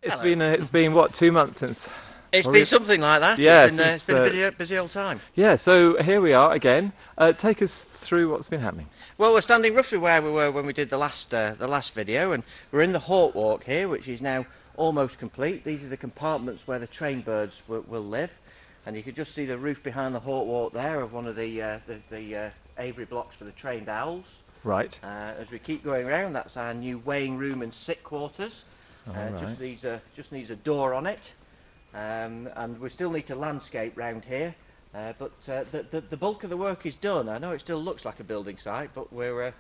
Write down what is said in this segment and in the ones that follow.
It's been what, 2 months since? It's Or been even- something like that. Yeah, It's been a busy old time. yeah. So here we are again. Take us through what's been happening. Well, we're standing roughly where we were when we did the last video, and we're in the Hawk Walk here, which is now almost complete. These are the compartments where the train birds will live, and you can just see the roof behind the Hawk Walk there of one of the aviary blocks for the trained owls. Right. As we keep going around, that's our new weighing room and sit quarters. All right. Just needs a door on it, and we still need to landscape round here. But the bulk of the work is done. I know it still looks like a building site, but we're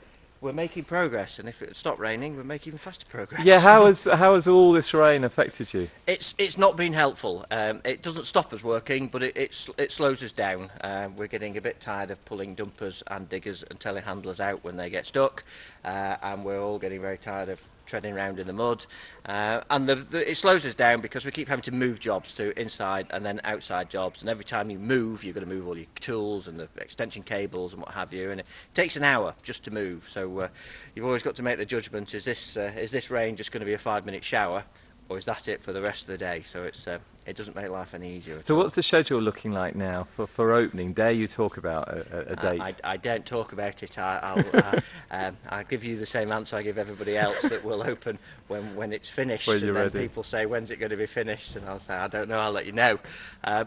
making progress, and if it stopped raining, we'd make even faster progress. Yeah. How has all this rain affected you? It's not been helpful. It doesn't stop us working, but it slows us down. We're getting a bit tired of pulling dumpers and diggers and telehandlers out when they get stuck, and we're all getting very tired of treading around in the mud, and it slows us down because we keep having to move jobs to inside and then outside jobs, and every time you move you've got to move all your tools and the extension cables and what have you, and it takes an hour just to move. So you've always got to make the judgment: is this rain just going to be a 5-minute shower, or is that it for the rest of the day? So it doesn't make life any easier at So all. what's the schedule looking like now for opening? Dare you talk about a date? I don't talk about it. I'll give you the same answer I give everybody else, that will open when it's finished. When and you're then ready. people say, when's it going to be finished? And I'll say, I don't know, I'll let you know.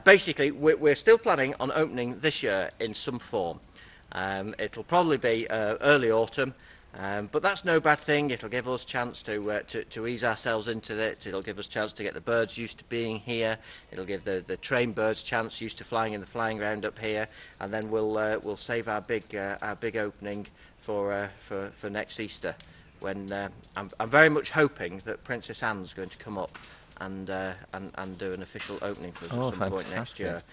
Basically, we're still planning on opening this year in some form. It'll probably be early autumn. But that's no bad thing. It'll give us a chance to ease ourselves into it. It'll give us a chance to get the birds used to being here. It'll give the trained birds a chance used to flying in the flying ground up here, and then we'll save our big opening for next Easter, when I'm very much hoping that Princess Anne's going to come up and do an official opening for us at some point next year.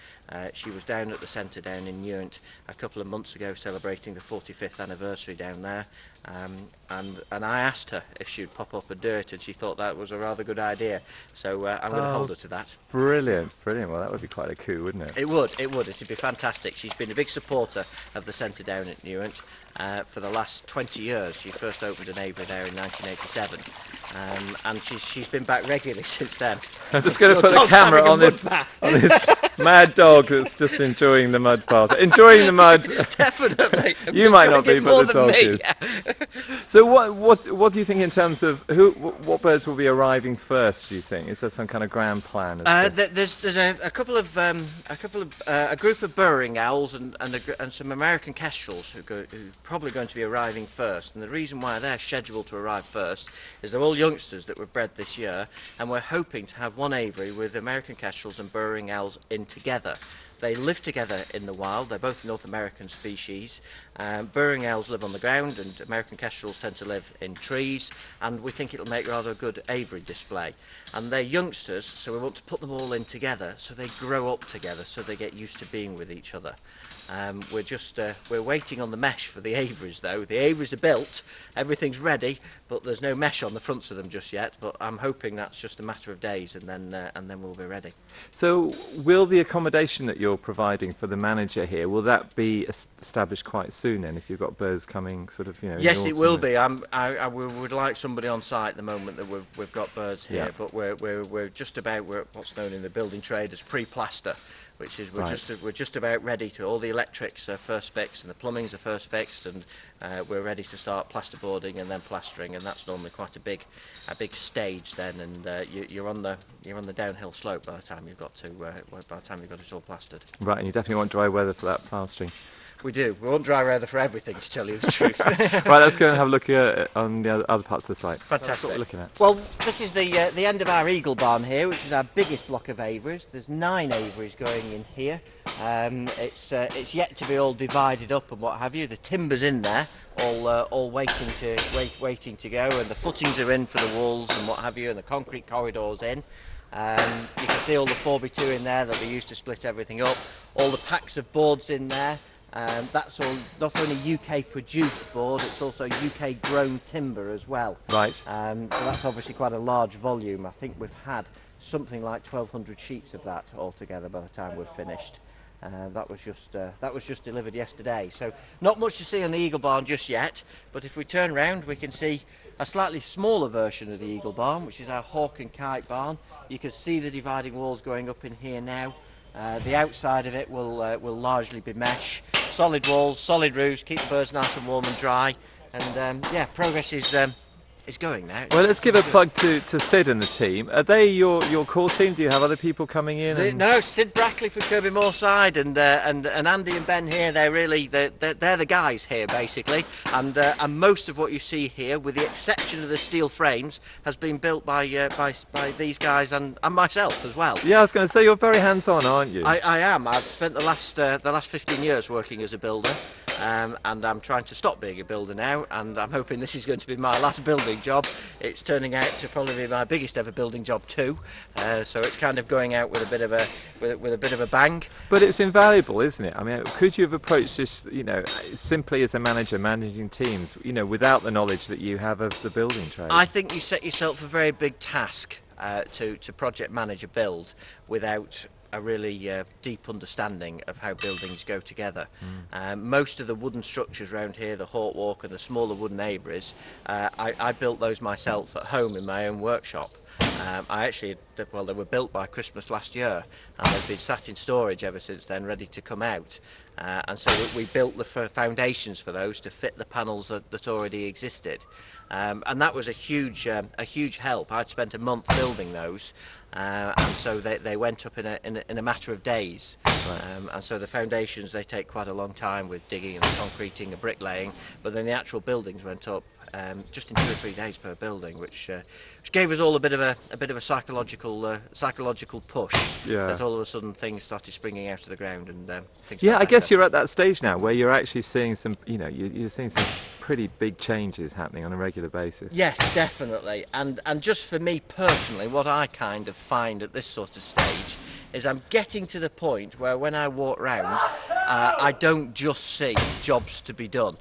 She was down at the centre down in Newent a couple of months ago, celebrating the 45th anniversary down there, and I asked her if she'd pop up and do it, and she thought that was a rather good idea. So I'm going to hold her to that. Brilliant. Well, that would be quite a coup, wouldn't it? It would. It'd be fantastic. She's been a big supporter of the centre down at Newent for the last 20 years. She first opened an aviary there in 1987, and she's been back regularly since then. I'm just going to put the camera on this mad dog that's just enjoying the mud bath. Enjoying the mud. Definitely. You might not be, but the dog me. is. So what do you think in terms of what birds will be arriving first? Do you think, is there some kind of grand plan? There's a group of burrowing owls and some American kestrels who are probably going to be arriving first. And the reason why they're scheduled to arrive first is they're all youngsters that were bred this year, and we're hoping to have one aviary with American kestrels and burrowing owls in together. They live together in the wild. They're both North American species. Burrowing owls live on the ground, and American kestrels tend to live in trees, and we think it'll make rather a good aviary display. And they're youngsters, so we want to put them all in together so they grow up together, so they get used to being with each other. We're waiting on the mesh for the aviaries, though. The aviaries are built, everything's ready, but there's no mesh on the fronts of them just yet. But I'm hoping that's just a matter of days, and then we'll be ready. So will the accommodation that you're providing for the manager here, will that be established quite soon then, if you've got birds coming sort of, Yes, it will be. We would like somebody on site at the moment that we've got birds here, Yeah. but we're just about, we're what's known in the building trade as pre-plaster, which is we're just about ready to, all the electrics are first fixed and the plumbings are first fixed, and we're ready to start plasterboarding and then plastering, and that's normally quite a big stage then, and you're on the downhill slope by the time you've got it all plastered. Right, and you definitely want dry weather for that plastering. We do. We want dry weather for everything, to tell you the truth. Right, let's go and have a look on the other parts of the site. Fantastic. That's what we're looking at. Well, this is the end of our eagle barn here, which is our biggest block of aviaries. There's 9 aviaries going in here. It's yet to be all divided up and what have you. The timber's in there, all waiting to go, and the footings are in for the walls and what have you, and the concrete corridors in. You can see all the 4x2 in there that we used to split everything up. All the packs of boards in there. That's all not only UK produced board, it's also UK grown timber as well. Right. So that's obviously quite a large volume. I think we've had something like 1,200 sheets of that altogether by the time we've finished. That was just delivered yesterday. So not much to see on the eagle barn just yet, but if we turn round we can see a slightly smaller version of the Eagle barn, which is our hawk and kite barn. You can see the dividing walls going up in here now. The outside of it will largely be mesh, solid walls, solid roofs, keep the birds nice and warm and dry. And yeah, progress is going now. Well, let's give a plug to Sid and the team. Are they your core team? Do you have other people coming in? No, Sid Brackley from Kirby Moorside and Andy and Ben here. They're the guys here basically. And most of what you see here, with the exception of the steel frames, has been built by these guys and myself as well. Yeah, I was going to say you're very hands-on, aren't you? I am. I've spent the last 15 years working as a builder. And I'm trying to stop being a builder now, and I'm hoping this is going to be my last building job. It's turning out to probably be my biggest ever building job too, so it's kind of going out with a bit of a bang. But it's invaluable, isn't it? I mean, could you have approached this, simply as a manager managing teams, without the knowledge that you have of the building trade? I think you set yourself a very big task to project manage a build without a really deep understanding of how buildings go together. Most of the wooden structures around here, the Hawk Walk and the smaller wooden aviaries, I built those myself at home in my own workshop. They were built by Christmas last year, and they've been sat in storage ever since then, ready to come out. And so we built the foundations for those to fit the panels that already existed. And that was a huge help. I'd spent a month building those, and so they went up in a matter of days. Right. And so the foundations, they take quite a long time with digging and concreting and bricklaying, but then the actual buildings went up just in 2 or 3 days per building, which gave us all a bit of a psychological push. Yeah. That all of a sudden things started springing out of the ground and things. Yeah, I guess you're at that stage now where you're actually seeing some, you're seeing some pretty big changes happening on a regular basis. Yes, definitely. And just for me personally, what I kind of find at this sort of stage is I'm getting to the point where when I walk round, I don't just see jobs to be done.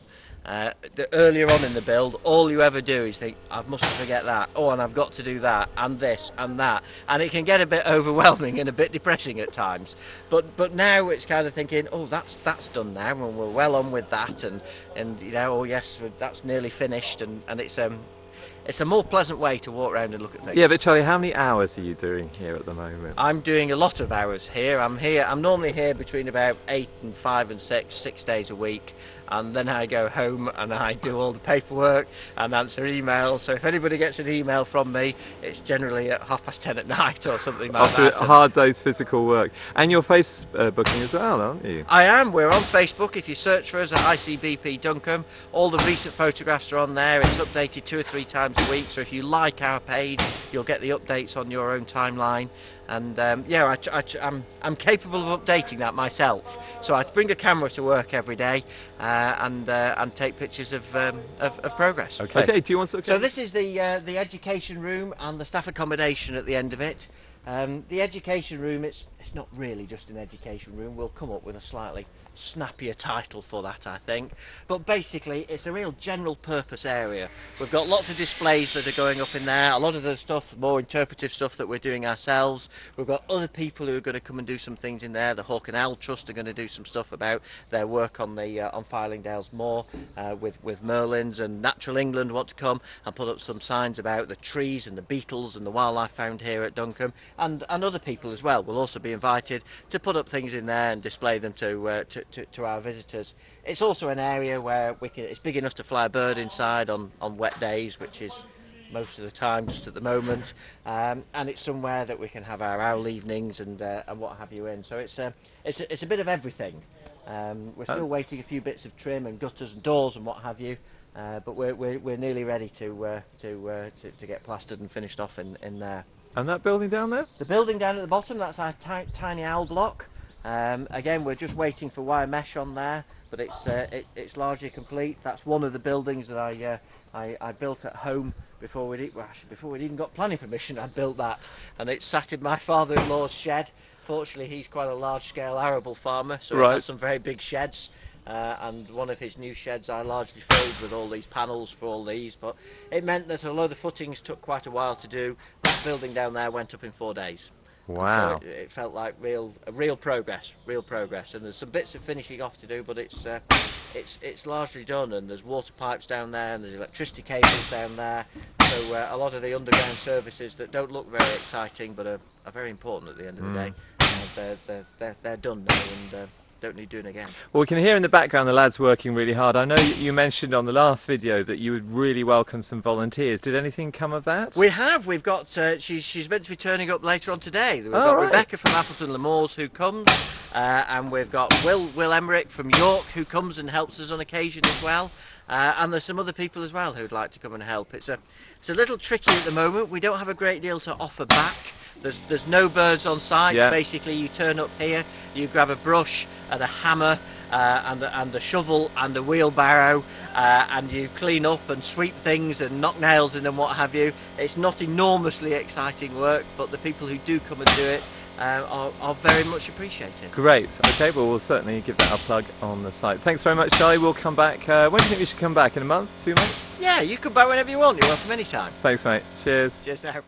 Earlier on in the build, all you ever do is think, I mustn't forget that, and I've got to do that, and this, and that, and it can get a bit overwhelming and a bit depressing at times. But now it's kind of thinking, that's done now, and we're well on with that, and yes, that's nearly finished, and it's a more pleasant way to walk around and look at things. Yeah, but Charlie, how many hours are you doing here at the moment? I'm doing a lot of hours here. I'm normally here between about 8 and 5 and 6 days a week. And then I go home and I do all the paperwork and answer emails. So if anybody gets an email from me, it's generally at 10:30 at night or something like that. After a hard day's physical work. And you're Facebooking as well, aren't you? I am. We're on Facebook. If you search for us at ICBP Duncombe, all the recent photographs are on there. It's updated 2 or 3 times a week. So if you like our page, you'll get the updates on your own timeline. And I'm capable of updating that myself. So I bring a camera to work every day and take pictures of progress. Okay. Do you want to? So this is the education room and the staff accommodation at the end of it. The education room, it's not really just an education room. We'll come up with a slightly snappier title for that, I think. But basically, it's a real general purpose area. We've got lots of displays that are going up in there. A lot of the stuff, more interpretive stuff that we're doing ourselves. We've got other people who are going to come and do some things in there. The Hawk and Owl Trust are going to do some stuff about their work on the on Filingdale's Moor with Merlins, and Natural England want to come and put up some signs about the trees and the beetles and the wildlife found here at Duncombe, and other people as well will also be invited to put up things in there and display them to our visitors. It's also an area where it's big enough to fly a bird inside on wet days, which is most of the time just at the moment, and it's somewhere that we can have our owl evenings and what have you in. So it's a bit of everything. We're still waiting a few bits of trim and gutters and doors and what have you, but we're nearly ready to get plastered and finished off in there. And that building down there? The building down at the bottom, that's our tiny owl block. Again, we're just waiting for wire mesh on there, but it's largely complete. That's one of the buildings that I built at home before we'd even got planning permission. I built that, and it sat in my father-in-law's shed. Fortunately, he's quite a large-scale arable farmer, so he has some very big sheds. And one of his new sheds I largely filled with all these panels for all these, but it meant that although the footings took quite a while to do, that building down there went up in 4 days. Wow. So it felt like real progress, and there's some bits of finishing off to do, but it's largely done, and there's water pipes down there, and there's electricity cables down there. So a lot of the underground services that don't look very exciting but are very important at the end of the day, they're done now and don't need doing again. Well, we can hear in the background the lads working really hard. I know you mentioned on the last video that you would really welcome some volunteers. Did anything come of that? We have. We've got. She's meant to be turning up later on today. We've got Rebecca from Appleton Le Moors who comes, and we've got Will Emmerich from York who comes and helps us on occasion as well. And there's some other people as well who'd like to come and help. It's a little tricky at the moment. We don't have a great deal to offer back. There's no birds on site. Yeah. Basically, you turn up here, you grab a brush and a hammer and a shovel and a wheelbarrow, and you clean up and sweep things and knock nails in and what have you. It's not enormously exciting work, but the people who do come and do it are very much appreciated. Great. Okay, well, we'll certainly give that a plug on the site. Thanks very much, Charlie. We'll come back. When do you think we should come back? In a month? 2 months? Yeah, you come back whenever you want. You're welcome anytime. Thanks, mate. Cheers. Cheers now.